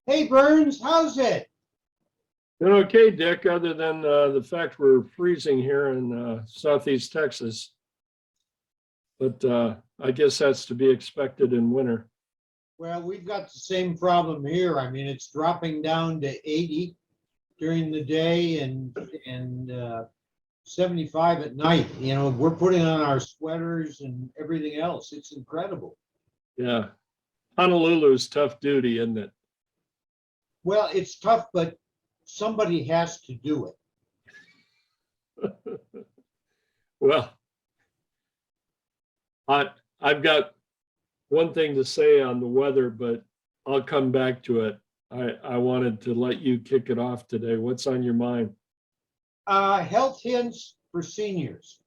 Hey Burns, how's it? Doing okay, Dick, other than the fact we're freezing here in southeast Texas. But I guess that's to be expected in winter. Well, we've got the same problem here. I mean, it's dropping down to 80 during the day and 75 at night. You know, we're putting on our sweaters and everything else. It's incredible. Yeah. Honolulu is tough duty, isn't it? Well, it's tough, but somebody has to do it. Well, I've got one thing to say on the weather, but I'll come back to it. I wanted to let you kick it off today. What's on your mind? Health hints for seniors.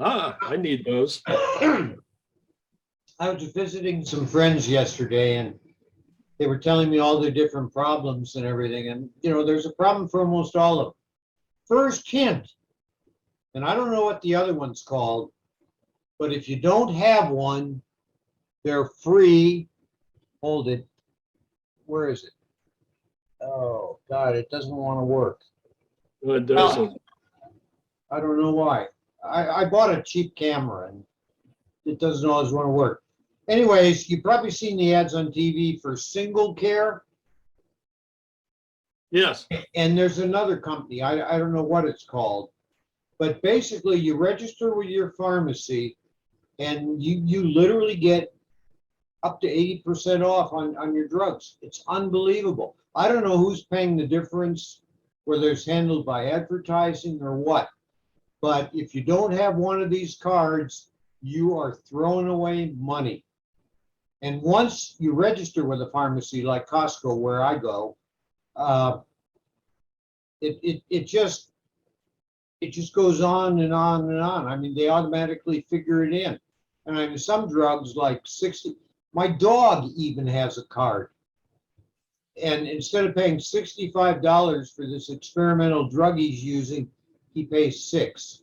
I need those. I was visiting some friends yesterday and they were telling me all their different problems and everything. And, you know, there's a problem for almost all of them. First hint, and I don't know what the other one's called, but if you don't have one, they're free. Hold it. Where is it? Oh, God, it doesn't want to work. No, it doesn't. I don't know why. I bought a cheap camera and it doesn't always want to work. Anyways, you've probably seen the ads on TV for Single Care. Yes. And there's another company, I don't know what it's called, but basically you register with your pharmacy and you literally get up to 80% off on your drugs. It's unbelievable. I don't know who's paying the difference, whether it's handled by advertising or what. But if you don't have one of these cards, you are throwing away money. And once you register with a pharmacy like Costco, where I go, it just goes on and on and on. I mean, they automatically figure it in. And I mean, some drugs like 60. My dog even has a card. And instead of paying $65 for this experimental drug he's using, he pays $6.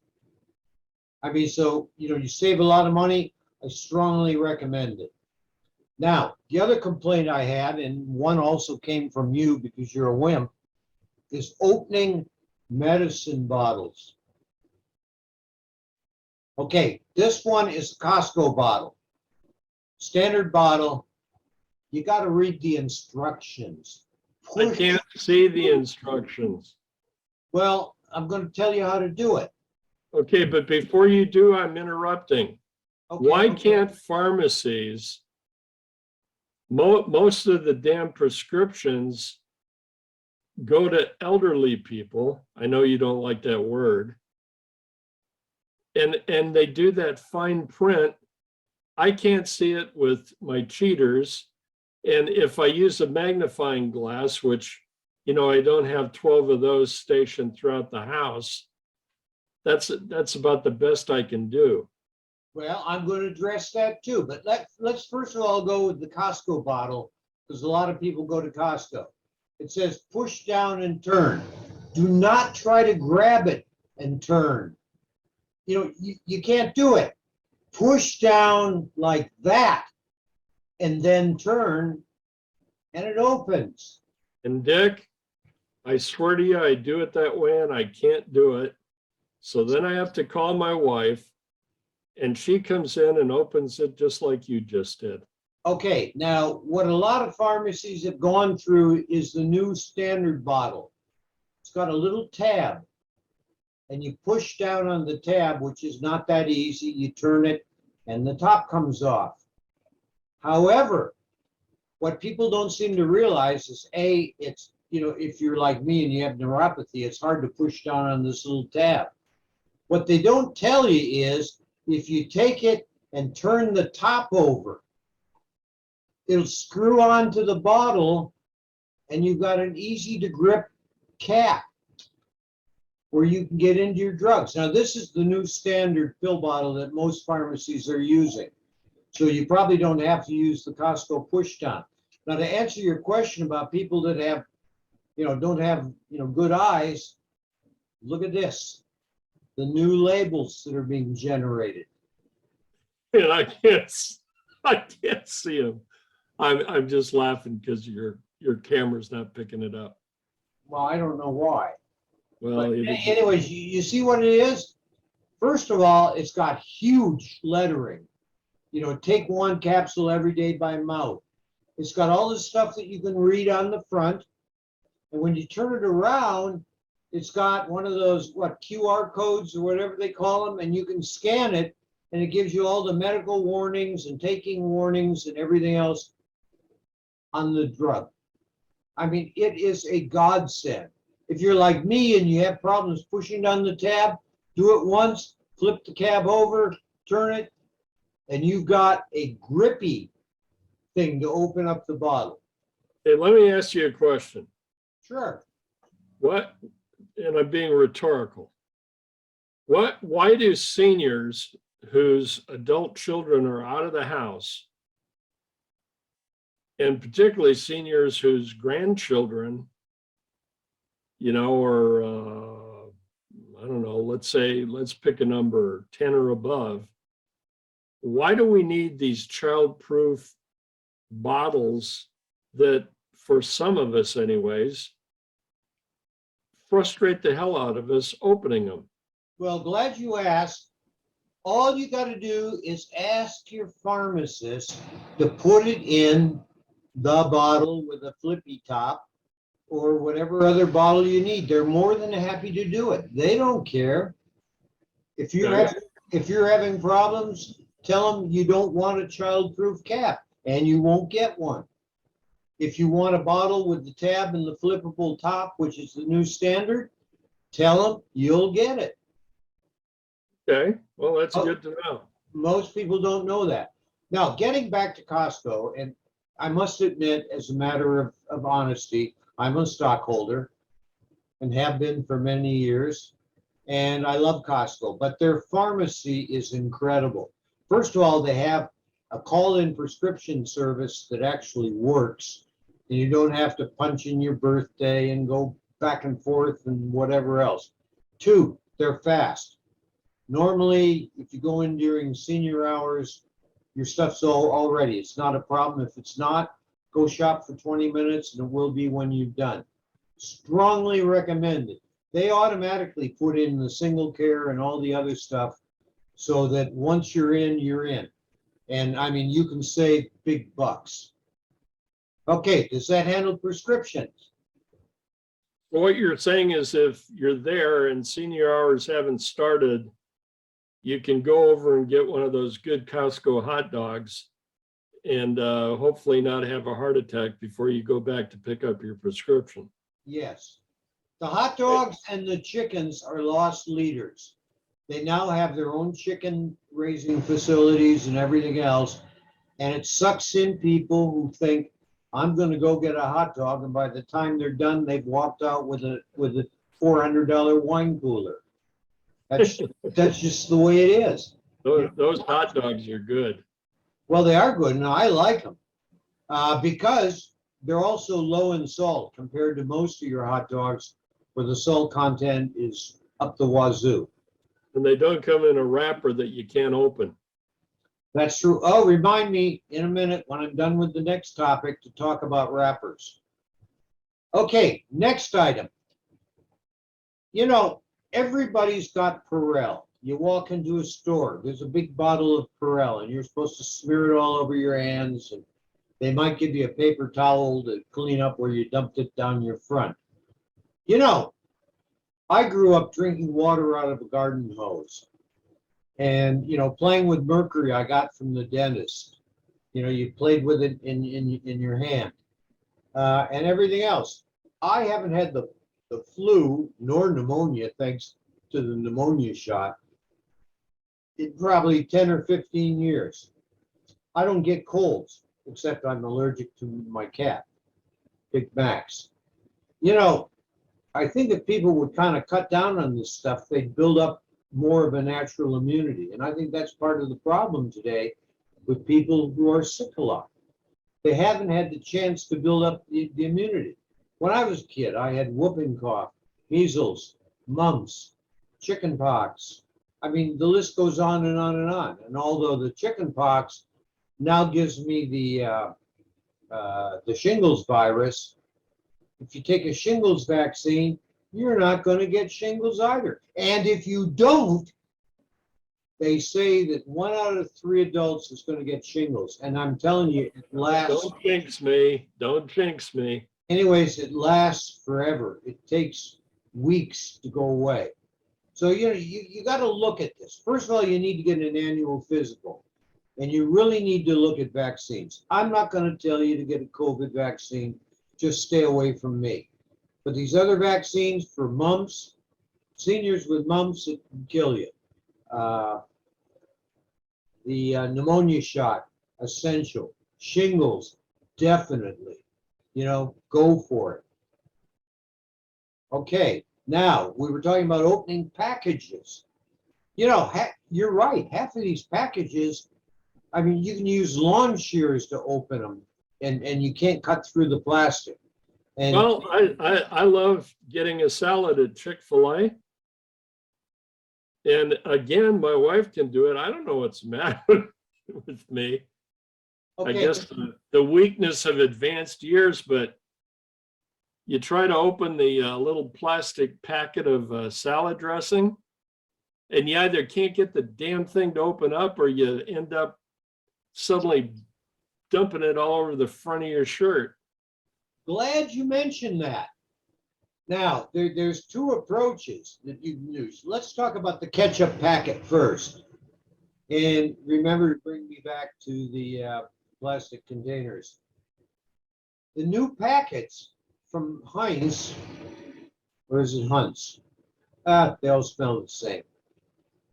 I mean, so, you know, you save a lot of money. I strongly recommend it. Now, the other complaint I had, and one also came from you because you're a wimp, is opening medicine bottles. Okay, this one is a Costco bottle. Standard bottle. You got to read the instructions. I can't see the instructions. Well, I'm going to tell you how to do it. Okay, but before you do, I'm interrupting. Okay, Why okay. can't pharmacies, most of the damn prescriptions go to elderly people? I know you don't like that word. And they do that fine print. I can't see it with my cheaters. And if I use a magnifying glass, which, you know, I don't have 12 of those stationed throughout the house, that's about the best I can do. Well, I'm going to address that too, but let's first of all go with the Costco bottle because a lot of people go to Costco. It says push down and turn. Do not try to grab it and turn. You know, you can't do it. Push down like that and then turn and it opens. And Dick, I swear to you, I do it that way and I can't do it. So then I have to call my wife and she comes in and opens it just like you just did. Okay, now what a lot of pharmacies have gone through is the new standard bottle. It's got a little tab and you push down on the tab, which is not that easy. You turn it and the top comes off. However, what people don't seem to realize is it's, you know, if you're like me and you have neuropathy, it's hard to push down on this little tab. What they don't tell you is if you take it and turn the top over, it'll screw onto the bottle and you've got an easy to grip cap where you can get into your drugs. Now, this is the new standard pill bottle that most pharmacies are using. So you probably don't have to use the Costco push down. Now, to answer your question about people that have, you know, don't have, you know, good eyes, look at this. The new labels that are being generated. And I can't see them. I'm just laughing because you're your camera's not picking it up. Well, I don't know why. Well, But anyways, you see what it is? First of all, it's got huge lettering. You know, take one capsule every day by mouth. It's got all this stuff that you can read on the front. And when you turn it around, it's got one of those, what, QR codes or whatever they call them, and you can scan it, and it gives you all the medical warnings and taking warnings and everything else on the drug. I mean, it is a godsend. If you're like me and you have problems pushing down the tab, do it once, flip the cab over, turn it, and you've got a grippy thing to open up the bottle. hey, let me ask you a question. Sure. What, and I'm being rhetorical. Why do seniors whose adult children are out of the house, and particularly seniors whose grandchildren, you know, are, I don't know, let's pick a number, 10 or above. Why do we need these child-proof bottles that, for some of us anyways, frustrate the hell out of us opening them? Well, glad you asked. All you got to do is ask your pharmacist to put it in the bottle with a flippy top or whatever other bottle you need. They're more than happy to do it. They don't care. If you're having problems, tell them you don't want a child-proof cap and you won't get one. If you want a bottle with the tab and the flippable top, which is the new standard, tell them you'll get it. Okay, well, that's good to know. Most people don't know that. Now, getting back to Costco, and I must admit, as a matter of honesty, I'm a stockholder and have been for many years, and I love Costco, but their pharmacy is incredible. First of all, they have a call-in prescription service that actually works, and you don't have to punch in your birthday and go back and forth and whatever else. Two, they're fast. Normally, if you go in during senior hours, your stuff's all ready. It's not a problem. If it's not, go shop for 20 minutes and it will be when you've done. Strongly recommended. They automatically put in the single care and all the other stuff so that once you're in, you're in. And I mean, you can save big bucks. Okay, does that handle prescriptions? Well, what you're saying is if you're there and senior hours haven't started, you can go over and get one of those good Costco hot dogs and hopefully not have a heart attack before you go back to pick up your prescription. Yes. The hot dogs and the chickens are lost leaders. They now have their own chicken raising facilities and everything else. And it sucks in people who think, I'm going to go get a hot dog. And by the time they're done, they've walked out with a $400 wine cooler. That's just the way it is. Those hot dogs are good. Well, they are good, and I like them because they're also low in salt compared to most of your hot dogs where the salt content is up the wazoo. And they don't come in a wrapper that you can't open. That's true. Oh, remind me in a minute when I'm done with the next topic to talk about wrappers. Okay, next item. You know, everybody's got Purell. You walk into a store, there's a big bottle of Purell, and you're supposed to smear it all over your hands, and they might give you a paper towel to clean up where you dumped it down your front. You know, I grew up drinking water out of a garden hose. And, you know, playing with mercury I got from the dentist. You know, you played with it in your hand and everything else. I haven't had the flu nor pneumonia, thanks to the pneumonia shot, in probably 10 or 15 years. I don't get colds, except I'm allergic to my cat, Big Max. You know, I think if people would kind of cut down on this stuff, they'd build up more of a natural immunity. And I think that's part of the problem today with people who are sick a lot. They haven't had the chance to build up the immunity. When I was a kid, I had whooping cough, measles, mumps, chicken pox. I mean, the list goes on and on and on. And although the chicken pox now gives me the the shingles virus. If you take a shingles vaccine, you're not going to get shingles either. And if you don't, they say that 1 out of 3 adults is going to get shingles. And I'm telling you, it lasts. Don't jinx me. Don't jinx me. Anyways, it lasts forever. It takes weeks to go away. So, you got to look at this. First of all, you need to get an annual physical. And you really need to look at vaccines. I'm not going to tell you to get a COVID vaccine. Just stay away from me. But these other vaccines for mumps, seniors with mumps, it can kill you. The pneumonia shot, essential. Shingles, definitely. Go for it. Okay, now we were talking about opening packages. You're right. Half of these packages, I mean, you can use lawn shears to open them, and you can't cut through the plastic. And Well, I love getting a salad at Chick-fil-A. And again, my wife can do it. I don't know what's the matter with me. I okay, guess the weakness of advanced years, but you try to open the little plastic packet of salad dressing, and you either can't get the damn thing to open up, or you end up suddenly dumping it all over the front of your shirt. glad you mentioned that. Now, there's 2 approaches that you can use. Let's talk about the ketchup packet first. And remember to bring me back to the plastic containers. The new packets from Heinz, or is it Hunt's? They all smell the same.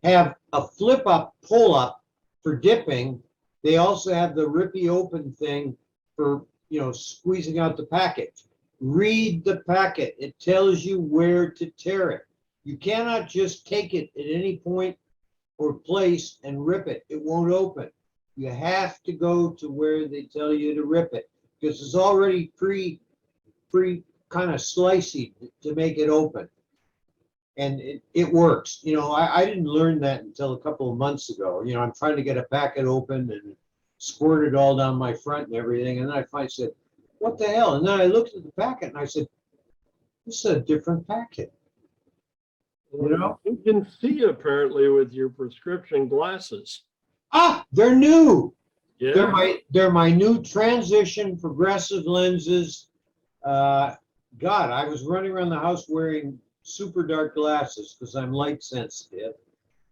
Have a flip up, pull up for dipping. They also have the rippy open thing for, squeezing out the packet. Read the packet. It tells you where to tear it. You cannot just take it at any point or place and rip it. It won't open. You have to go to where they tell you to rip it, because it's already pre kind of slicey to make it open. And it works. I didn't learn that until a couple of months ago. I'm trying to get a packet open and squirt it all down my front and everything. And then I finally said, what the hell? And then I looked at the packet and I said, this is a different packet. You can see apparently with your prescription glasses. They're new. Yeah. They're my new transition progressive lenses. God, I was running around the house wearing super dark glasses because I'm light sensitive.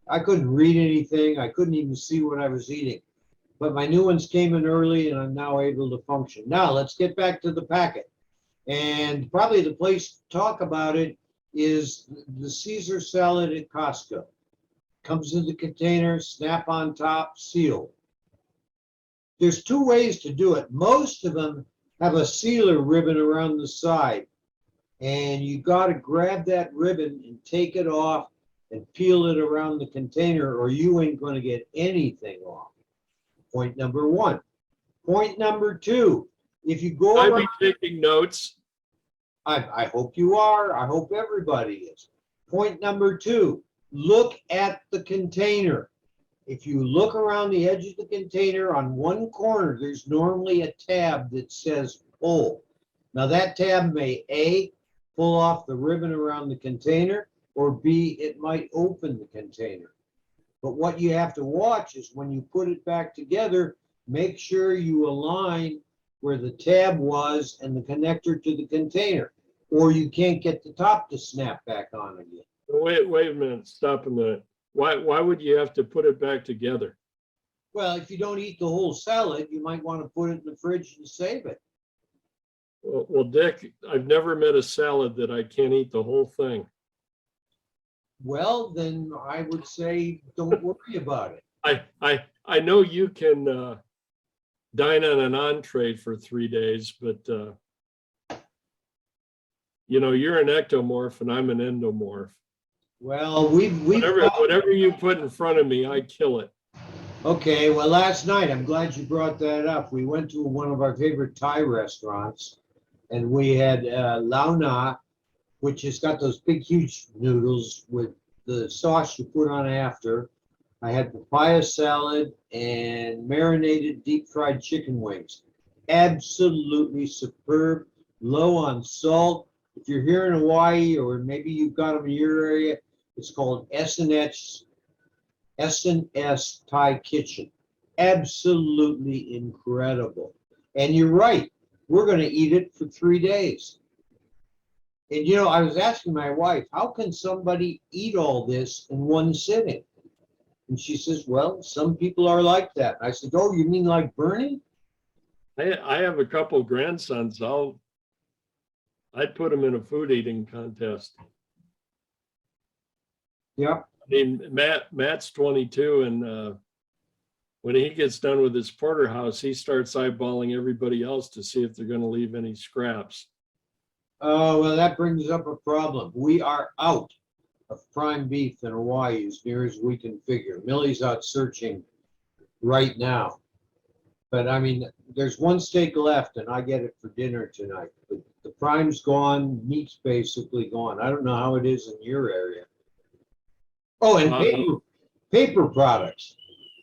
I couldn't read anything. I couldn't even see what I was eating. But my new ones came in early and I'm now able to function. Now let's get back to the packet. And probably the place to talk about it is the Caesar salad at Costco. Comes in the container, snap on top, seal. There's 2 ways to do it. Most of them have a sealer ribbon around the side. And you got to grab that ribbon and take it off and peel it around the container, or you ain't going to get anything off. Point number 1. Point number 2, if you go I'd around, be taking notes. I hope you are. I hope everybody is. Point number 2, look at the container. If you look around the edge of the container, on one corner, there's normally a tab that says pull. Now that tab may A, pull off the ribbon around the container, or B, it might open the container. But what you have to watch is when you put it back together, make sure you align where the tab was and the connector to the container, or you can't get the top to snap back on again. Wait a minute. Stop a minute. Why would you have to put it back together? Well, if you don't eat the whole salad, you might want to put it in the fridge and save it. Well, Dick, I've never met a salad that I can't eat the whole thing. Well, then I would say don't worry about it. I know you can dine on an entree for 3 days, but you're an ectomorph and I'm an endomorph. Well, we've Whatever you put in front of me, I kill it. Okay, well, last night, I'm glad you brought that up. We went to one of our favorite Thai restaurants, and we had Lao Na, which has got those big, huge noodles with the sauce you put on after. I had papaya salad and marinated deep fried chicken wings. Absolutely superb, low on salt. If you're here in Hawaii, or maybe you've got them in your area, it's called S&S Thai Kitchen. Absolutely incredible. And you're right, we're going to eat it for 3 days. And you know, I was asking my wife, how can somebody eat all this in one sitting? And she says, well, some people are like that. I said, oh, you mean like Bernie? I have a couple grandsons. I'd put them in a food eating contest. Yep. I mean, Matt's 22, and when he gets done with his porterhouse, he starts eyeballing everybody else to see if they're going to leave any scraps. Oh, well, that brings up a problem. We are out of prime beef in Hawaii as near as we can figure. Millie's out searching right now. But I mean, there's one steak left and I get it for dinner tonight. But the prime's gone, meat's basically gone. I don't know how it is in your area. Oh, and paper products.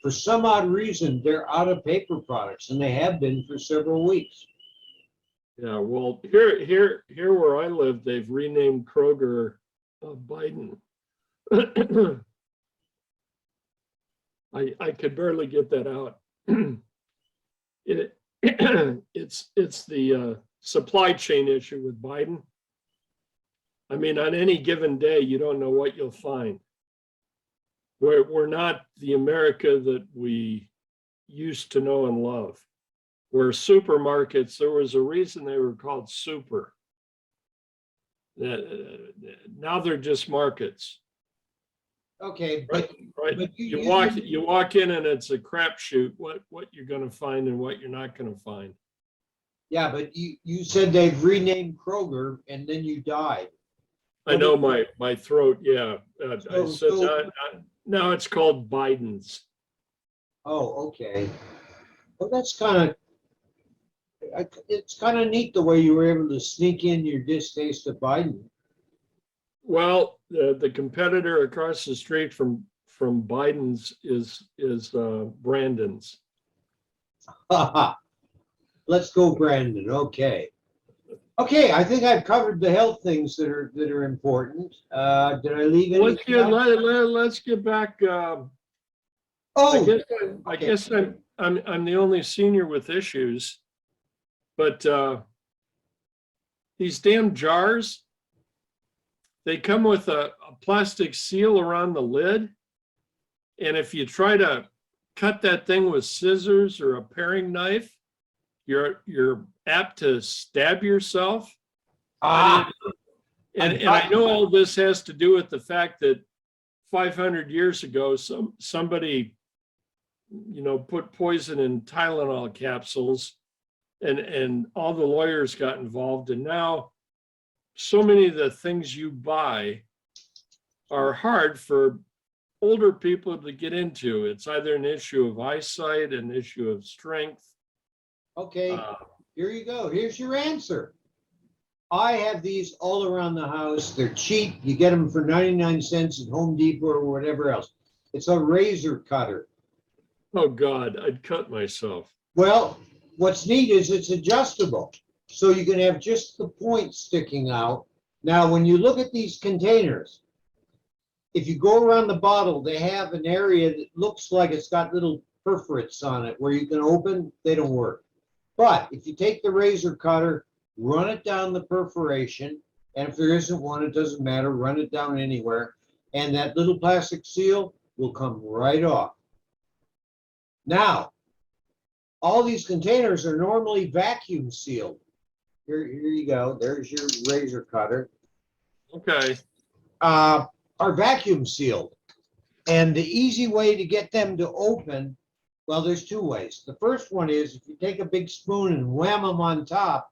For some odd reason, they're out of paper products, and they have been for several weeks. Yeah, well, here where I live, they've renamed Kroger Biden. I could barely get that out. It's the supply chain issue with Biden. I mean, on any given day, you don't know what you'll find. We're not the America that we used to know and love. Where supermarkets, there was a reason they were called super. Now they're just markets. Okay, Right. but You walk in and it's a crapshoot what you're going to find and what you're not going to find. yeah, but you said they've renamed Kroger and then you died. I know my throat. Yeah, I said So- now it's called Biden's. Oh, okay. Well, that's kind of, it's kind of neat the way you were able to sneak in your distaste of Biden. Well, the competitor across the street from Biden's is Brandon's. Let's go, Brandon. Okay. Okay, I think I've covered the health things that are important. Did I leave anything out? Let's get back. I Oh, guess I'm the only senior with issues, but these damn jars, they come with a plastic seal around the lid, and if you try to cut that thing with scissors or a paring knife, you're apt to stab yourself. ah, And I know all this has to do with the fact that 500 years ago, somebody, put poison in Tylenol capsules, and all the lawyers got involved. And now so many of the things you buy are hard for older people to get into. It's either an issue of eyesight, an issue of strength. okay, here you go. Here's your answer. I have these all around the house. They're cheap. You get them for 99 cents at Home Depot or whatever else. It's a razor cutter. Oh God, I'd cut myself. Well, what's neat is it's adjustable. So you can have just the point sticking out. Now, when you look at these containers, if you go around the bottle, they have an area that looks like it's got little perforates on it where you can open. They don't work. But if you take the razor cutter, run it down the perforation, and if there isn't one, it doesn't matter, run it down anywhere, and that little plastic seal will come right off. Now, all these containers are normally vacuum sealed. Here you go. There's your razor cutter. Okay. Are vacuum sealed. And the easy way to get them to open, well, there's two ways. The first one is if you take a big spoon and wham them on top,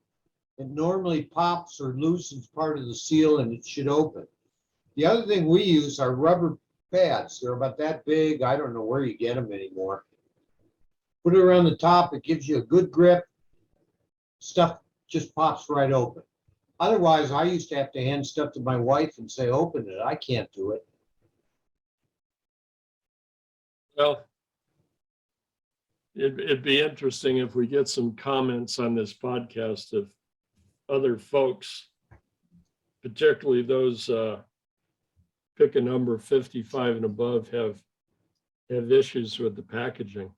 it normally pops or loosens part of the seal and it should open. The other thing we use are rubber pads. They're about that big. I don't know where you get them anymore. Put it around the top. It gives you a good grip. Stuff just pops right open. Otherwise, I used to have to hand stuff to my wife and say, open it. I can't do it. Well, it'd be interesting if we get some comments on this podcast if other folks, particularly those pick a number 55 and above, have issues with the packaging.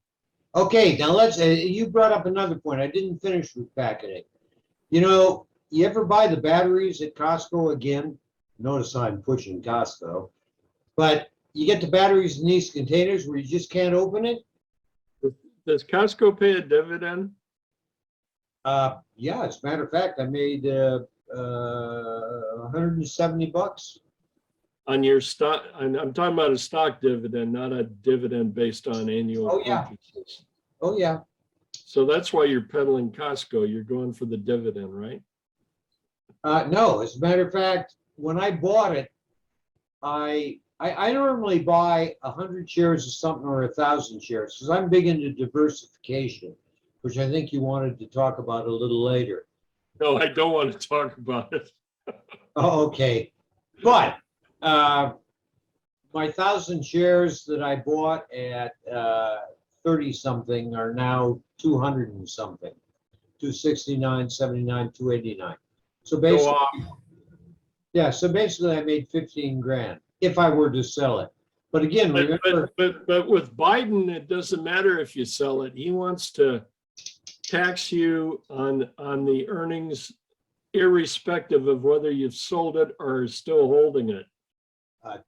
Okay, now you brought up another point. I didn't finish with packaging. You know, you ever buy the batteries at Costco again? Notice I'm pushing Costco, but you get the batteries in these containers where you just can't open it. Does Costco pay a dividend? Yeah, as a matter of fact, I made $170 On your stock? I'm talking about a stock dividend, not a dividend based on annual Oh, yeah. purchases. Oh, yeah. So that's why you're peddling Costco. You're going for the dividend, right? No, as a matter of fact, when I bought it, I normally buy 100 shares of something or 1,000 shares because I'm big into diversification, which I think you wanted to talk about a little later. No, I don't want to talk about it. Oh, okay. But my 1,000 shares that I bought at 30 something are now 200 and something, 269, 79, 289. So Go basically, off. yeah, so basically I made 15 grand if I were to sell it. But again, remember, But with Biden, it doesn't matter if you sell it. He wants to tax you on the earnings, irrespective of whether you've sold it or are still holding it.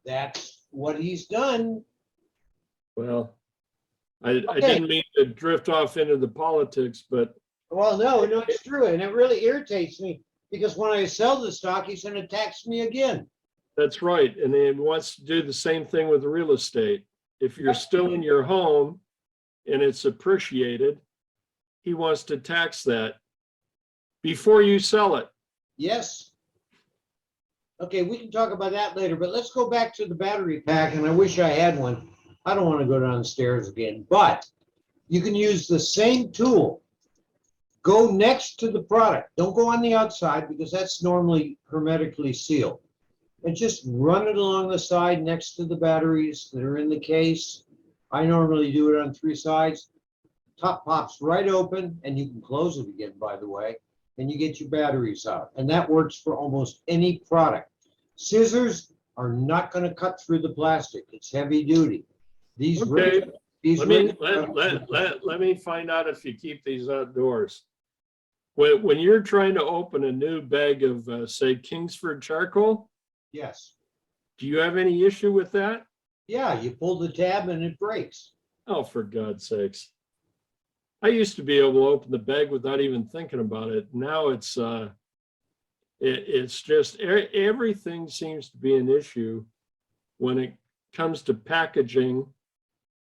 that's what he's done. Well, I didn't mean to drift off into the politics, but Well, no, it's true. And it really irritates me because when I sell the stock, he's going to tax me again. that's right. And he wants to do the same thing with real estate. If you're still in your home and it's appreciated, he wants to tax that before you sell it. Yes. Okay, we can talk about that later, but let's go back to the battery pack. And I wish I had one. I don't want to go downstairs again, but you can use the same tool. Go next to the product. Don't go on the outside because that's normally hermetically sealed. And just run it along the side next to the batteries that are in the case. I normally do it on 3 sides. Top pops right open, and you can close it again, by the way, and you get your batteries out. And that works for almost any product. Scissors are not going to cut through the plastic. It's heavy duty. These Okay. Let me razors- find out if you keep these outdoors. When you're trying to open a new bag of, say, Kingsford charcoal, Yes. do you have any issue with that? Yeah, you pull the tab and it breaks. Oh, for God's sakes. I used to be able to open the bag without even thinking about it. Now it's just everything seems to be an issue when it comes to packaging.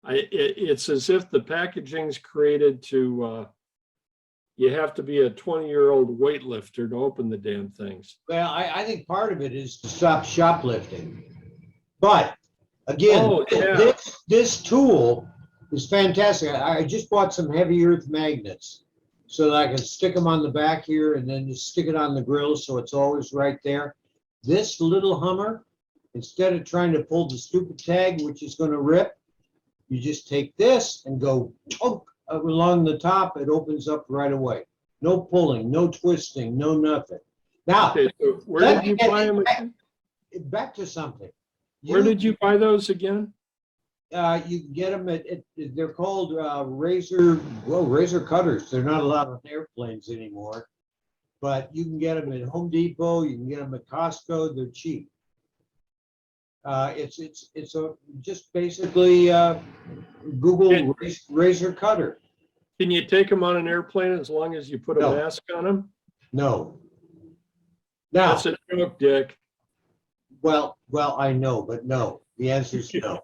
It's as if the packaging's created to you have to be a 20-year-old weightlifter to open the damn things. Well, I think part of it is to stop shoplifting. But again, Oh, yeah. this tool is fantastic. I just bought some heavy earth magnets so that I can stick them on the back here and then just stick it on the grill so it's always right there. This little Hummer, instead of trying to pull the stupid tag, which is going to rip, you just take this and go tunk along the top. It opens up right away. No pulling, no twisting, no nothing. Now, Okay, so where did you buy them again? back to something. Where did you buy those again? You can get them they're called razor cutters. They're not allowed on airplanes anymore, but you can get them at Home Depot. You can get them at Costco. They're cheap. It's just basically Google razor cutter. Can you take them on an airplane as long as you put a No. mask on them? No. Now, That's a joke, Dick. well, I know, but no. The answer is no.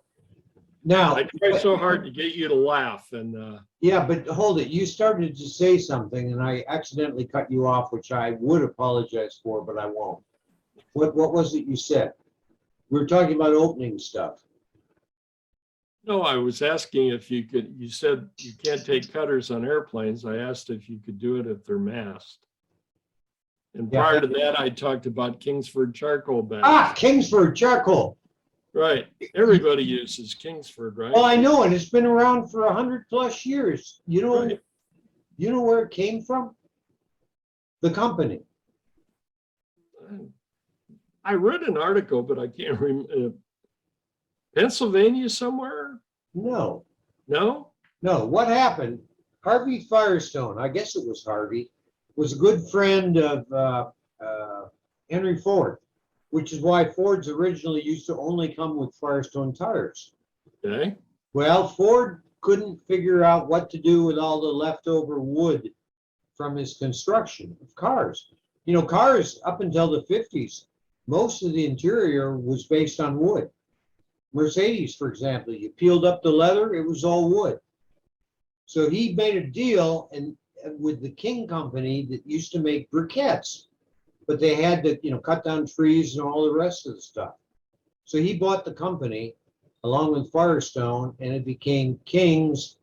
Now, I try so hard to get you to laugh, and yeah, but hold it. You started to say something, and I accidentally cut you off, which I would apologize for, but I won't. What was it you said? We were talking about opening stuff. no, I was asking if you could. You said you can't take cutters on airplanes. I asked if you could do it if they're masked. And Yeah. prior to that, I talked about Kingsford charcoal bags. Ah, Kingsford charcoal. Right. Everybody uses Kingsford, right? Well, I know, and it's been around for 100+ years. Right. You know where it came from? The company. I read an article, but I can't remember. Pennsylvania somewhere? No, No? no. What happened? Harvey Firestone, I guess it was Harvey, was a good friend of Henry Ford, which is why Fords originally used to only come with Firestone tires. Okay. Well, Ford couldn't figure out what to do with all the leftover wood from his construction of cars. You know, cars up until the 50s, most of the interior was based on wood. Mercedes, for example, you peeled up the leather, it was all wood. So he made a deal and with the King Company that used to make briquettes, but they had to, cut down trees and all the rest of the stuff. So he bought the company along with Firestone, and it became King's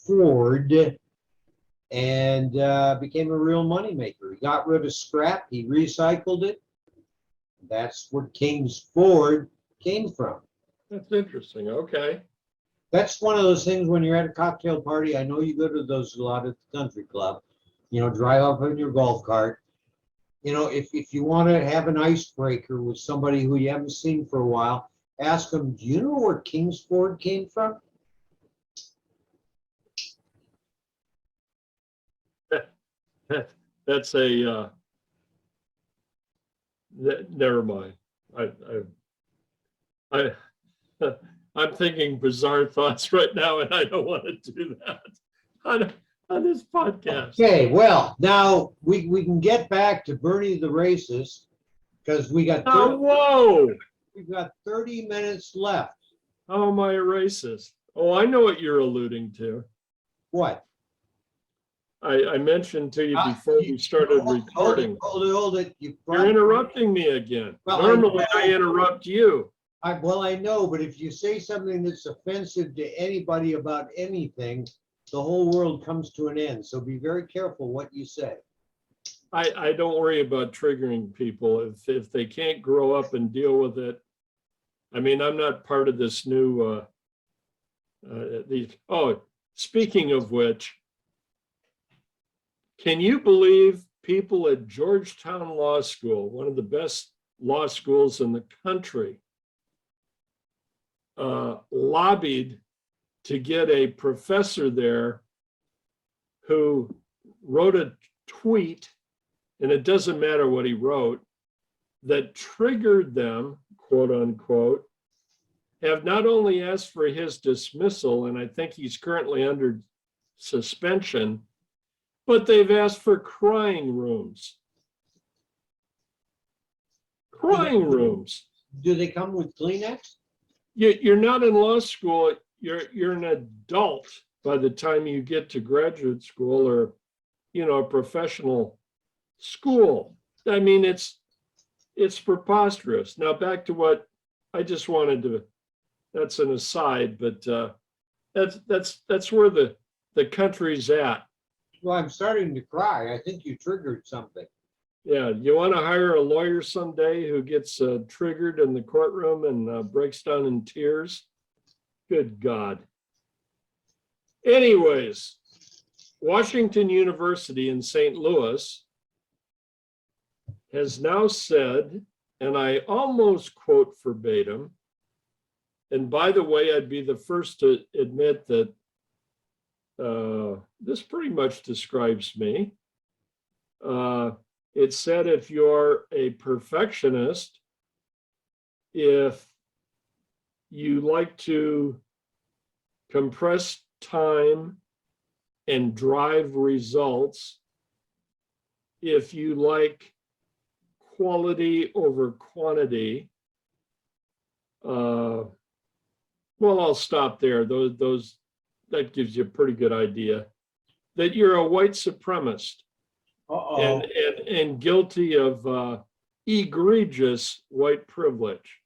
Ford, and became a real moneymaker. He got rid of scrap, he recycled it. That's where King's Ford came from. That's interesting. Okay. That's one of those things when you're at a cocktail party. I know you go to those a lot at the country club. Drive up in your golf cart. If you want to have an icebreaker with somebody who you haven't seen for a while, ask them, do you know where King's Ford came from? That's a never mind. I I'm thinking bizarre thoughts right now, and I don't want to do that on this podcast. Okay, well, now we can get back to Bernie the Racist, because we've got 30 minutes left. How am I a racist? Oh, I know what you're alluding to. What? I mentioned to you before we started recording. Hold it. You're interrupting me again. Well, Normally I interrupt you. I know, but if you say something that's offensive to anybody about anything, the whole world comes to an end. So be very careful what you say. I don't worry about triggering people if they can't grow up and deal with it. I mean, I'm not part of this new speaking of which, can you believe people at Georgetown Law School, one of the best law schools in the country, lobbied to get a professor there who wrote a tweet, and it doesn't matter what he wrote, that triggered them, quote unquote, have not only asked for his dismissal, and I think he's currently under suspension, but they've asked for crying rooms. Crying rooms. Do they come with Kleenex? You're not in law school. You're an adult by the time you get to graduate school or, a professional school. I mean, it's preposterous. Now back to what I just wanted to. That's an aside, but that's where the country's at. Well, I'm starting to cry. I think you triggered something. Yeah, you want to hire a lawyer someday who gets triggered in the courtroom and breaks down in tears? Good God. Anyways, Washington University in St. Louis has now said, and I almost quote verbatim, and by the way, I'd be the first to admit that this pretty much describes me. It said if you're a perfectionist, if you like to compress time and drive results, if you like quality over quantity, well, I'll stop there. Those that gives you a pretty good idea that you're a white supremacist. And guilty of egregious white privilege.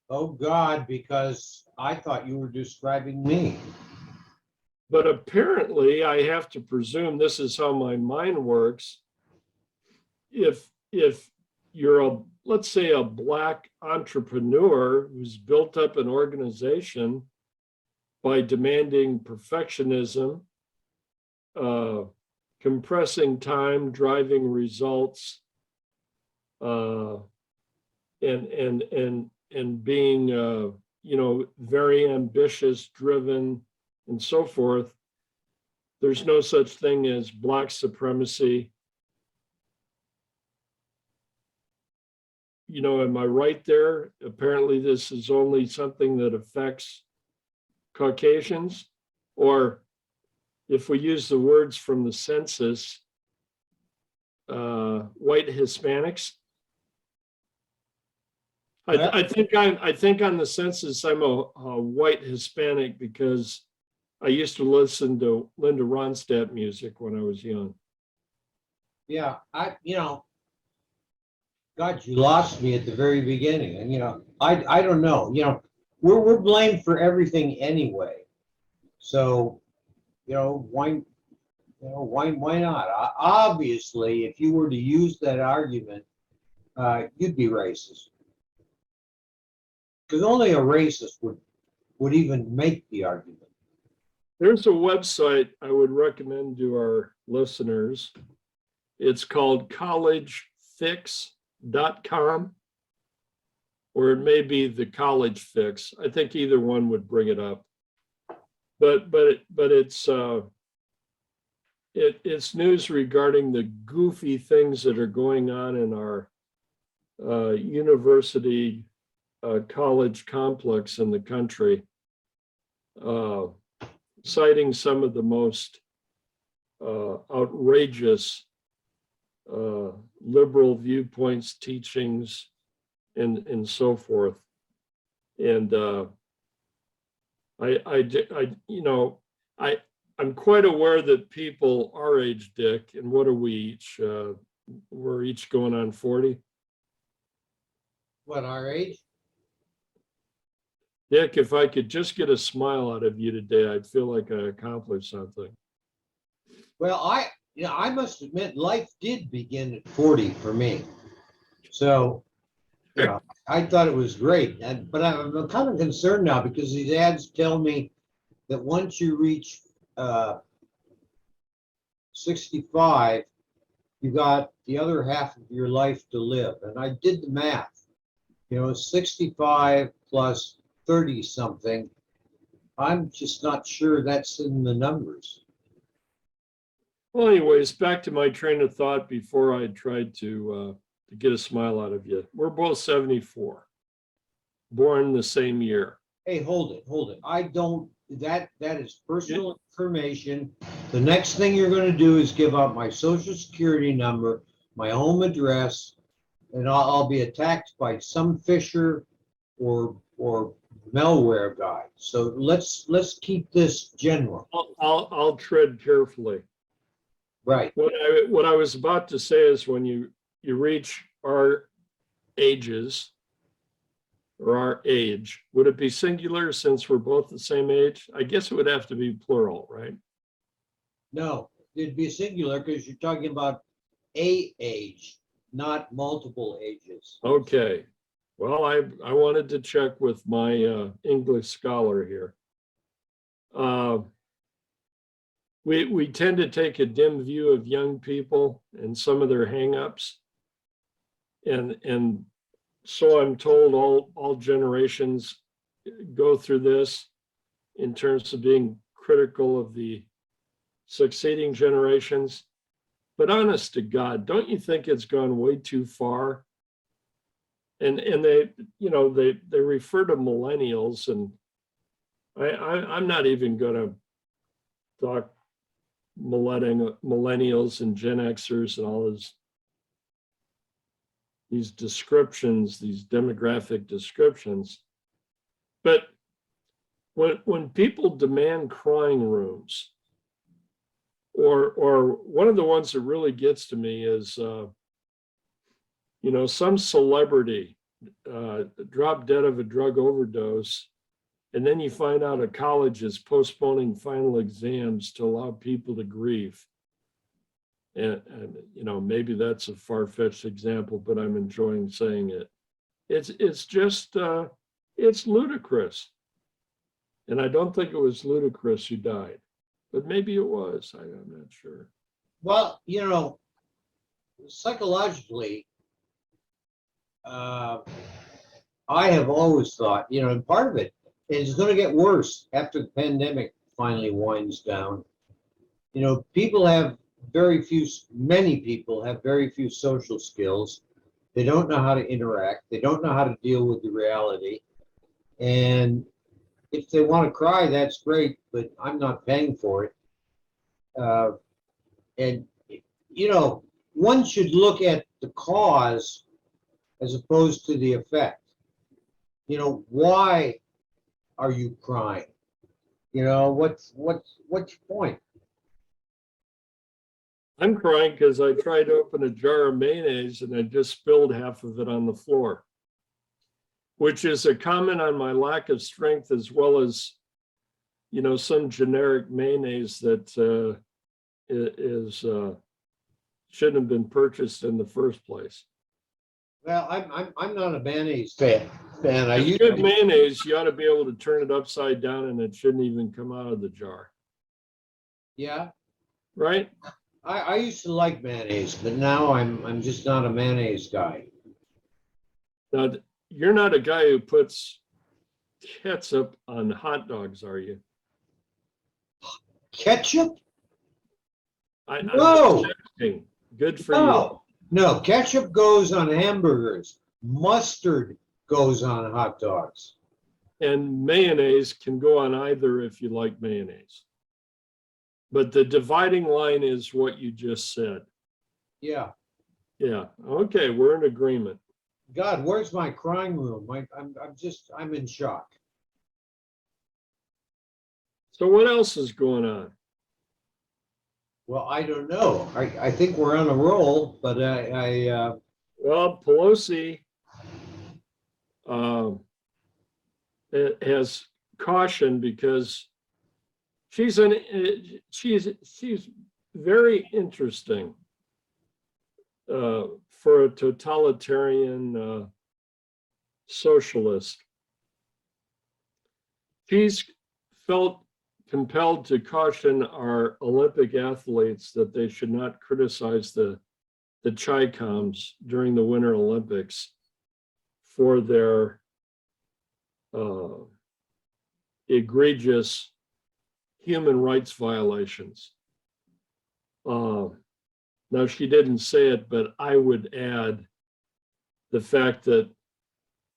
Oh God, because I thought you were describing me. But apparently I have to presume this is how my mind works. If let's say a Black entrepreneur who's built up an organization by demanding perfectionism, compressing time, driving results, and being very ambitious, driven, and so forth. There's no such thing as Black supremacy. Am I right there? Apparently this is only something that affects Caucasians, or if we use the words from the census, white Hispanics. I think on the census I'm a white Hispanic because I used to listen to Linda Ronstadt music when I was young. Yeah, God, you lost me at the very beginning, and I don't know. We're blamed for everything anyway. So, why not? Obviously, if you were to use that argument, you'd be racist. Because only a racist would even make the argument. There's a website I would recommend to our listeners. It's called collegefix.com, or it may be the College Fix. I think either one would bring it up. But it's news regarding the goofy things that are going on in our university college complex in the country, citing some of the most outrageous liberal viewpoints, teachings, and so forth. And I'm quite aware that people our age, Dick, and what are we each? We're each going on 40. What, our age? Dick, if I could just get a smile out of you today, I'd feel like I accomplished something. Well, I must admit, life did begin at 40 for me. So, I thought it was great. But I'm kind of concerned now because these ads tell me that once you reach 65, you got the other half of your life to live. And I did the math. 65 plus 30 something. I'm just not sure that's in the numbers. Well, anyways, back to my train of thought before I tried to get a smile out of you. We're both 74, born the same year. Hey, hold it. I don't, that is personal information. The next thing you're going to do is give out my social security number, my home address, and I'll be attacked by some Fisher or malware guy. So let's keep this general. I'll tread carefully. Right. What I was about to say is when you reach our ages or our age, would it be singular since we're both the same age? I guess it would have to be plural, right? No, it'd be singular because you're talking about a age, not multiple ages. Okay. Well, I wanted to check with my English scholar here. We tend to take a dim view of young people and some of their hangups. And so I'm told all generations go through this in terms of being critical of the succeeding generations. But honest to God, don't you think it's gone way too far? And they refer to millennials, and I'm not even going to talk millennials and Gen Xers and all these descriptions, these demographic descriptions. But when people demand crying rooms, or one of the ones that really gets to me is, some celebrity dropped dead of a drug overdose, and then you find out a college is postponing final exams to allow people to grieve. and you know, maybe that's a far-fetched example, but I'm enjoying saying it. It's just it's ludicrous. And I don't think it was Ludacris who died, but maybe it was. I'm not sure. Well, psychologically, I have always thought, and part of it is going to get worse after the pandemic finally winds down. People have many people have very few social skills. They don't know how to interact. They don't know how to deal with the reality. And if they want to cry, that's great, but I'm not paying for it. And, one should look at the cause as opposed to the effect. Why are you crying? What's your point? I'm crying because I tried to open a jar of mayonnaise and I just spilled half of it on the floor, which is a comment on my lack of strength, as well as, some generic mayonnaise that shouldn't have been purchased in the first place. Well, I'm not a mayonnaise fan. If good mayonnaise, you ought to be able to turn it upside down and it shouldn't even come out of the jar. Yeah. Right? I used to like mayonnaise, but now I'm just not a mayonnaise guy. Now, you're not a guy who puts ketchup on hot dogs, are you? Ketchup? I'm No. suggesting. Good for No. No, ketchup goes on hamburgers. Mustard goes on hot dogs. you. And mayonnaise can go on either if you like mayonnaise. But the dividing line is what you just said. Yeah. Yeah. Okay, we're in agreement. God, where's my crying room? I'm in shock. So what else is going on? Well, I don't know. I think we're on a roll, but Well, Pelosi has caution because she's very interesting for a totalitarian socialist. She's felt compelled to caution our Olympic athletes that they should not criticize the Chi-Coms during the Winter Olympics for their egregious human rights violations. Now, she didn't say it, but I would add the fact that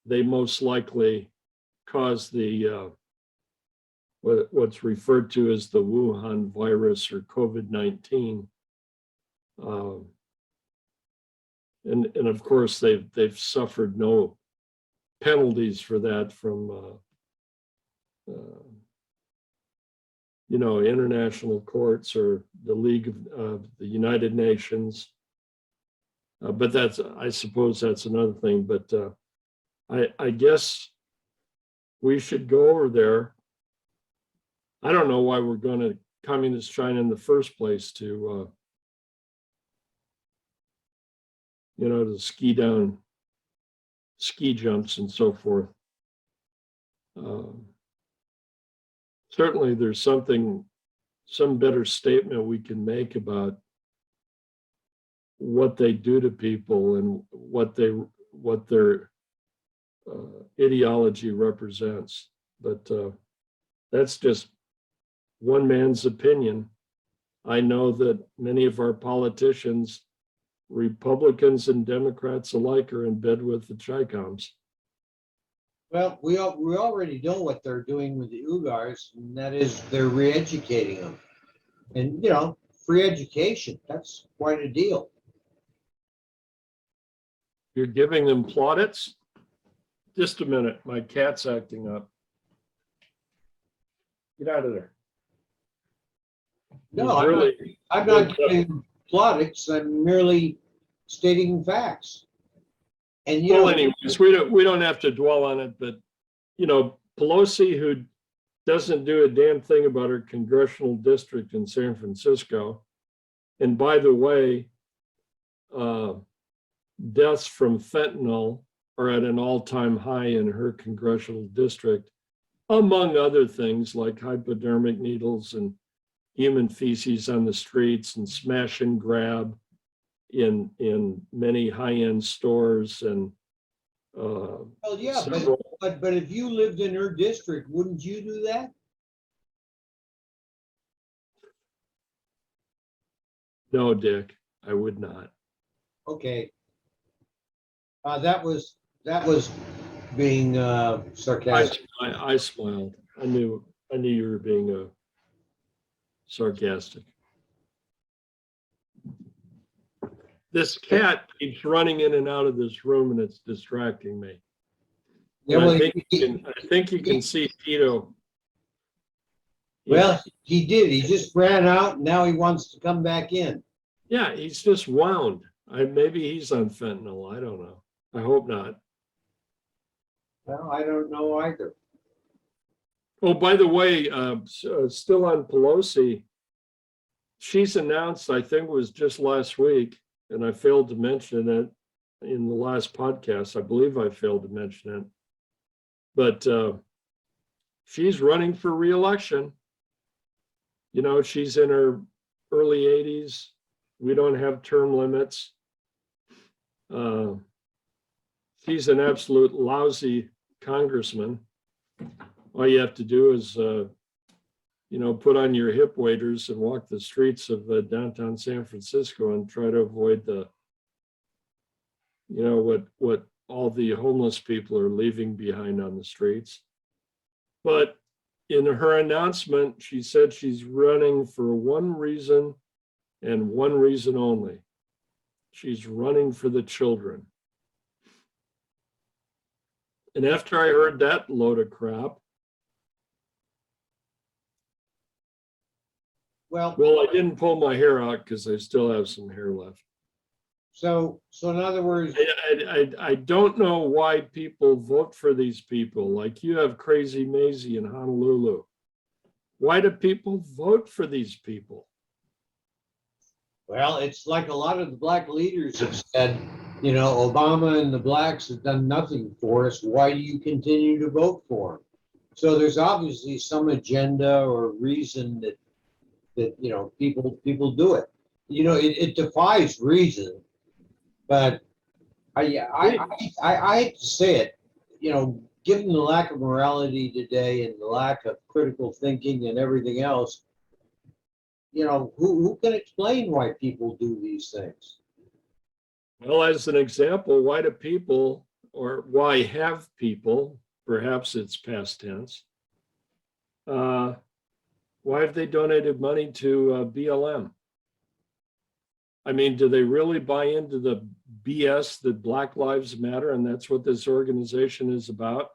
they most likely caused the what's referred to as the Wuhan virus or COVID-19. And of course, they've suffered no penalties for that from international courts or the League of the United Nations. But I suppose that's another thing. But I guess we should go over there. I don't know why we're going to communist China in the first place to to ski down ski jumps and so forth. Certainly there's some better statement we can make about what they do to people and what their ideology represents. But that's just one man's opinion. I know that many of our politicians, Republicans and Democrats alike, are in bed with the Chi-Coms. Well, we already know what they're doing with the Uyghurs, and that is they're re-educating them. And free education, that's quite a deal. You're giving them plaudits? Just a minute, my cat's acting up. Get out of there. No, He's I'm not giving plaudits. I'm merely stating facts. And well, anyways, we don't have to dwell on it, but Pelosi, who doesn't do a damn thing about her congressional district in San Francisco, And by the way, deaths from fentanyl are at an all-time high in her congressional district, among other things like hypodermic needles and human feces on the streets and smash and grab in many high-end stores and Well, yeah, several. but if you lived in her district, wouldn't you do that? No, Dick, I would not. Okay. That was being sarcastic. I smiled. I knew you were being sarcastic. This cat keeps running in and out of this room and it's distracting me. Yeah, And well, I think you can see Tito. well, he did. He just ran out and now he wants to come back in. Yeah, he's just wound. Maybe he's on fentanyl. I don't know. I hope not. Well, I don't know either. Oh, by the way, still on Pelosi, she's announced, I think it was just last week, and I failed to mention it in the last podcast. I believe I failed to mention it. But she's running for re-election. You know, she's in her early 80s. We don't have term limits. She's an absolute lousy congressman. All you have to do is, put on your hip waders and walk the streets of downtown San Francisco and try to avoid what all the homeless people are leaving behind on the streets. But in her announcement, she said she's running for one reason and one reason only. She's running for the children. And after I heard that load of crap, well, I didn't pull my hair out because I still have some hair left. So in other words, I don't know why people vote for these people. Like you have Crazy Maisie in Honolulu. Why do people vote for these people? well, it's like a lot of the black leaders have said, Obama and the blacks have done nothing for us. Why do you continue to vote for them? So there's obviously some agenda or reason that people do it. It defies reason, but I hate to say it, given the lack of morality today and the lack of critical thinking and everything else, who can explain why people do these things? Well, as an example, why do people, or why have people, perhaps it's past tense, why have they donated money to BLM? I mean, do they really buy into the BS that Black Lives Matter and that's what this organization is about?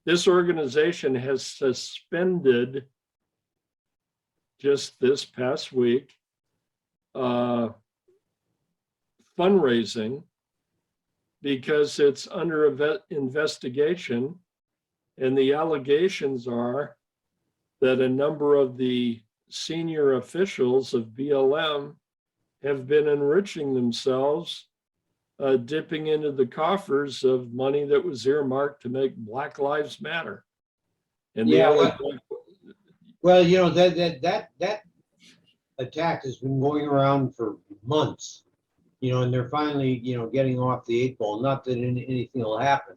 This organization has suspended just this past week fundraising because it's under investigation, and the allegations are that a number of the senior officials of BLM have been enriching themselves, dipping into the coffers of money that was earmarked to make Black Lives Matter. And that attack has been going around for months, and they're finally, getting off the 8 ball. Not that anything will happen,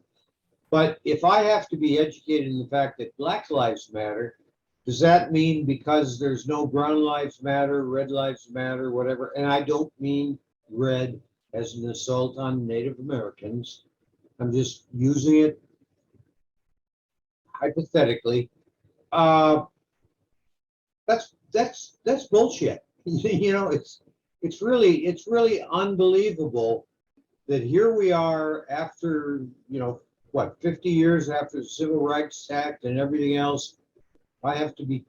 but if I have to be educated in the fact that Black Lives Matter, does that mean because there's no Brown Lives Matter, Red Lives Matter, whatever? And I don't mean red as an assault on Native Americans. I'm just using it hypothetically. That's bullshit. It's really unbelievable that here we are after 50 years after the Civil Rights Act and everything else. I have to be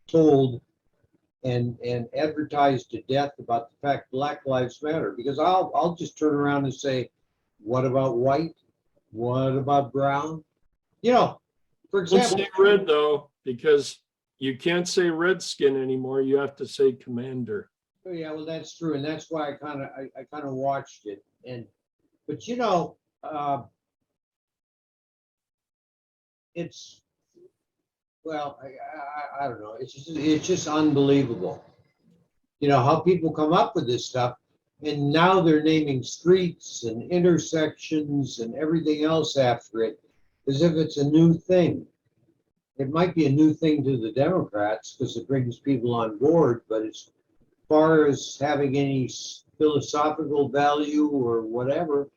told and advertised to death about the fact Black Lives Matter, because I'll just turn around and say, what about white? What about brown? For example, don't say red though, because you can't say redskin anymore. You have to say commander. Oh, yeah, well, that's true, and that's why I kind of watched it, but it's, well, I don't know, it's just unbelievable. You know, how people come up with this stuff, and now they're naming streets and intersections and everything else after it, as if it's a new thing. It might be a new thing to the Democrats because it brings people on board, but as far as having any philosophical value or whatever,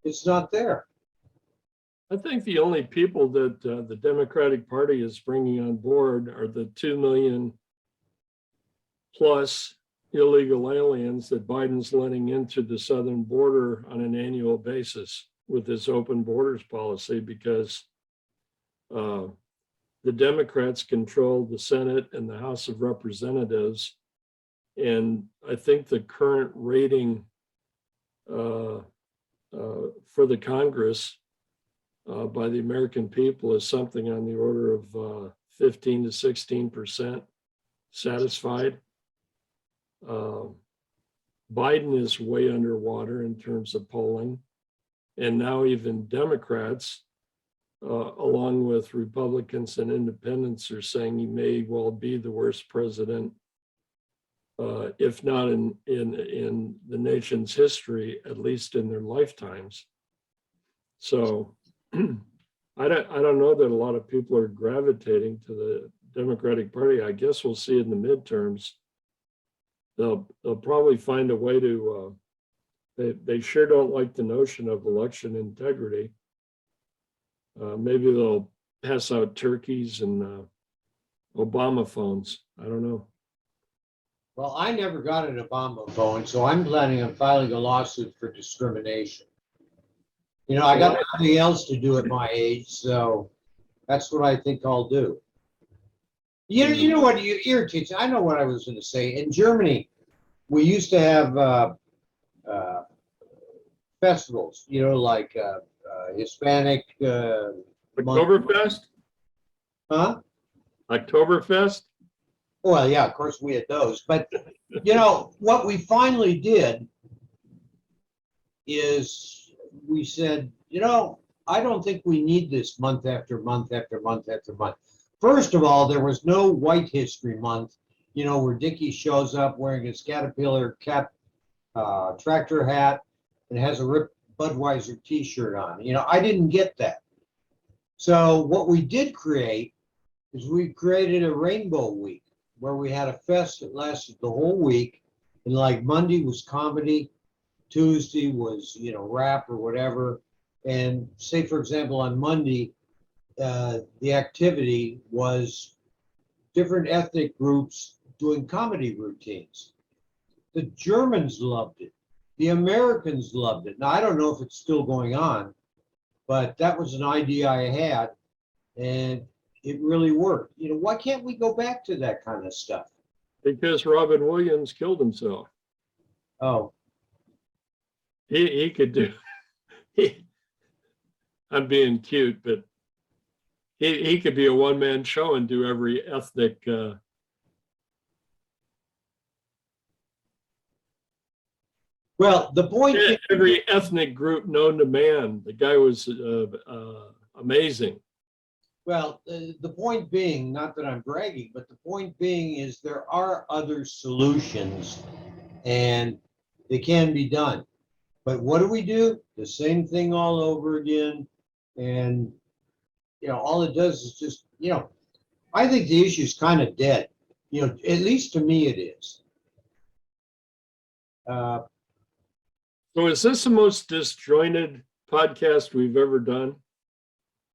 it's not there. I think the only people that the Democratic Party is bringing on board are the 2 million plus illegal aliens that Biden's letting into the southern border on an annual basis with this open borders policy, because the Democrats control the Senate and the House of Representatives. And I think the current rating for the Congress by the American people is something on the order of 15 to 16% satisfied. Biden is way underwater in terms of polling. And now even Democrats, along with Republicans and independents, are saying he may well be the worst president, if not in the nation's history, at least in their lifetimes. So I don't know that a lot of people are gravitating to the Democratic Party. I guess we'll see in the midterms. They'll probably find a way to, they sure don't like the notion of election integrity. Maybe they'll pass out turkeys and Obama phones. I don't know. Well, I never got an Obama phone, so I'm planning on filing a lawsuit for discrimination. You know, I got nothing else to do at my age, so that's what I think I'll do. You know what irritates me? I know what I was going to say. In Germany, we used to have festivals, you know, like Hispanic. Oktoberfest? Huh? Oktoberfest? Well, yeah, of course we had those. But, you know, what we finally did is we said, you know, I don't think we need this month after month after month after month. First of all, there was no White History Month, you know, where Dickie shows up wearing his Caterpillar cap, tractor hat, and has a ripped Budweiser t-shirt on. You know, I didn't get that. So what we did create is we created a Rainbow Week where we had a fest that lasted the whole week. And like Monday was comedy, Tuesday was, you know, rap or whatever. And say, for example, on Monday, the activity was different ethnic groups doing comedy routines. The Germans loved it. The Americans loved it. Now, I don't know if it's still going on, but that was an idea I had, and it really worked. You know, why can't we go back to that kind of stuff? Because Robin Williams killed himself. Oh. He could do, I'm being cute, but he could be a one-man show and do every ethnic Well, the point every ethnic group known to man. The guy was amazing. Well, the point being, not that I'm bragging, but the point being is there are other solutions and they can be done. But what do? The same thing all over again. And, you know, all it does is just, you know, I think the issue is kind of dead. You know, at least to me it is. So is this the most disjointed podcast we've ever done?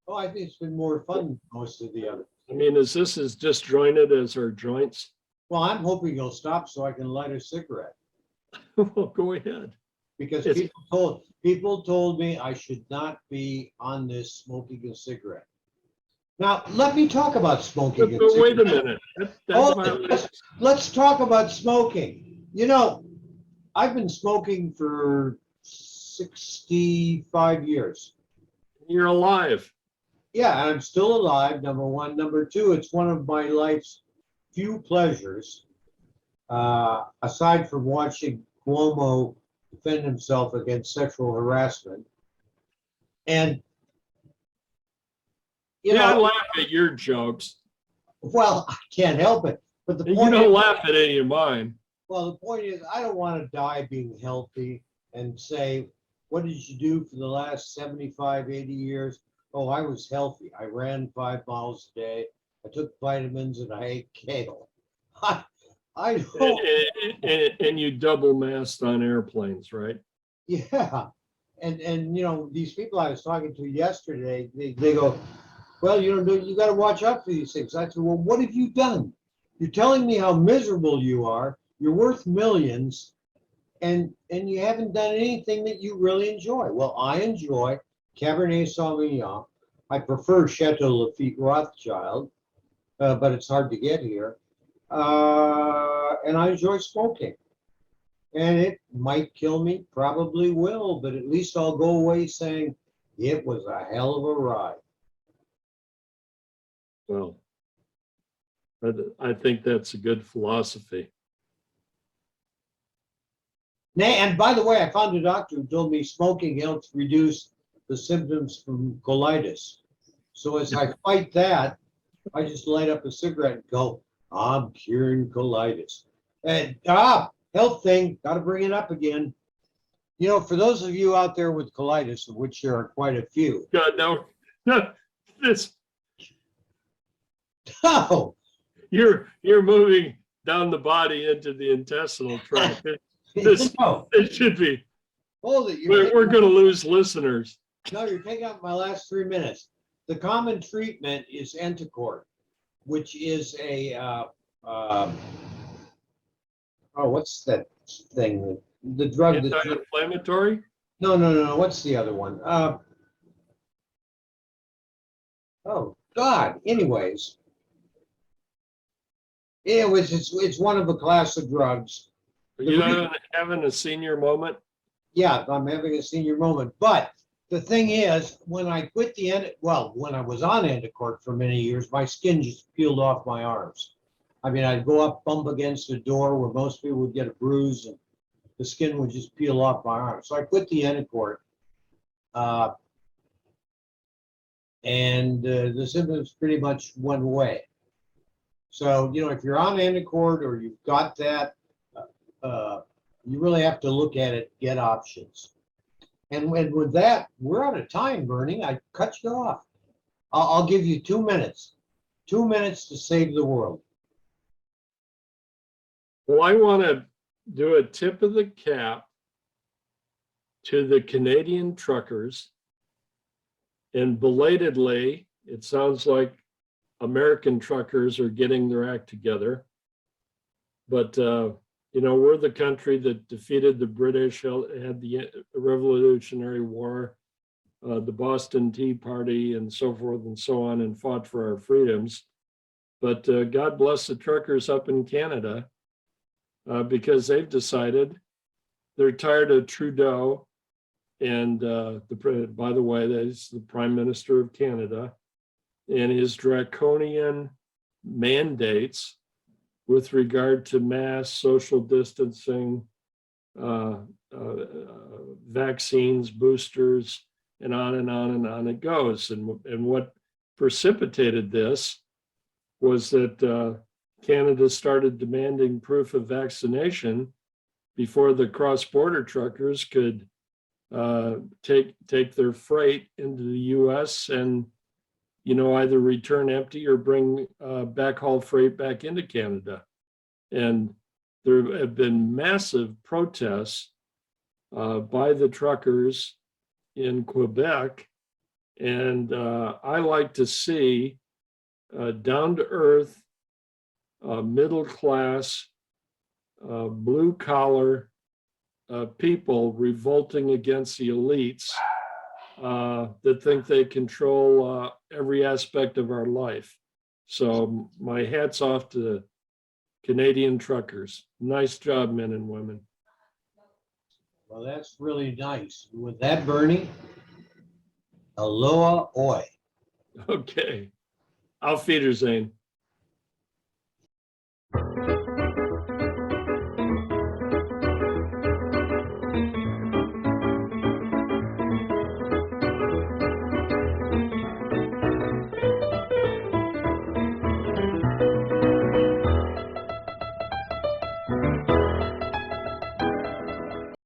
Oh, I think it's been more fun than most of the others. I mean, is this as disjointed as our joints? Well, I'm hoping you'll stop so I can light a cigarette. Well, go ahead. Because people told me I should not be on this smoking a cigarette. Now, let me talk about smoking. But wait a minute. Let's talk about smoking. You know, I've been smoking for 65 years. You're alive. Yeah, I'm still alive, number one. Number two, it's one of my life's few pleasures aside from watching Cuomo defend himself against sexual harassment. And, you Yeah, I know, laugh at your jokes. well, I can't help it. But the You point don't is, laugh at any of mine. well, the point is, I don't want to die being healthy and say, what did you do for the last 75, 80 years? Oh, I was healthy. I ran 5 miles a day. I took vitamins and I ate kale. I don't, And you double masked on airplanes, right? yeah. And you know, these people I was talking to yesterday, they go, well, you got to watch out for these things. I said, well, what have you done? You're telling me how miserable you are. You're worth millions, and you haven't done anything that you really enjoy. Well, I enjoy Cabernet Sauvignon. I prefer Chateau Lafite Rothschild, but it's hard to get here. And I enjoy smoking. And it might kill me, probably will, but at least I'll go away saying it was a hell of a ride. Well, I think that's a good philosophy. And by the way, I found a doctor who told me smoking helps reduce the symptoms from colitis. So as I fight that, I just light up a cigarette and go, I'm curing colitis. And health thing, got to bring it up again. You know, for those of you out there with colitis, of which there are quite a few. God, no, this No, you're moving down the body into the intestinal tract. This no, it should be. hold it. We're going to lose listeners. No, you're taking up my last 3 minutes. The common treatment is Entecort, which is a what's that thing? The drug that Anti-inflammatory. no. What's the other one? Oh God. Anyways, it's one of a class of drugs. You're having a senior moment. Yeah, I'm having a senior moment. But the thing is, when I quit when I was on Entecort for many years, my skin just peeled off my arms. I mean, I'd go up, bump against a door where most people would get a bruise, and the skin would just peel off my arms. So I quit the Entecort, and the symptoms pretty much went away. So, you know, if you're on Entecort or you've got that, you really have to look at it, get options. And with that, we're out of time, Bernie. I cut you off. I'll give you 2 minutes. 2 minutes to save the world. Well, I want to do a tip of the cap to the Canadian truckers. And belatedly, it sounds like American truckers are getting their act together. But, you know, we're the country that defeated the British, had the Revolutionary War, the Boston Tea Party, and so forth and so on, and fought for our freedoms. But God bless the truckers up in Canada, because they've decided they're tired of Trudeau. And by the way, that is the Prime Minister of Canada, and his draconian mandates with regard to mass social distancing, vaccines, boosters, and on and on and on it goes. And what precipitated this was that Canada started demanding proof of vaccination before the cross-border truckers could take their freight into the U.S. and, you know, either return empty or bring backhaul freight back into Canada. And there have been massive protests by the truckers in Quebec. And I like to see down-to-earth, middle-class, blue-collar people revolting against the elites that think they control every aspect of our life. So my hat's off to Canadian truckers. Nice job, men and women. Well, that's really nice. With that, Bernie, aloha oi. Okay. Auf Wiedersehen.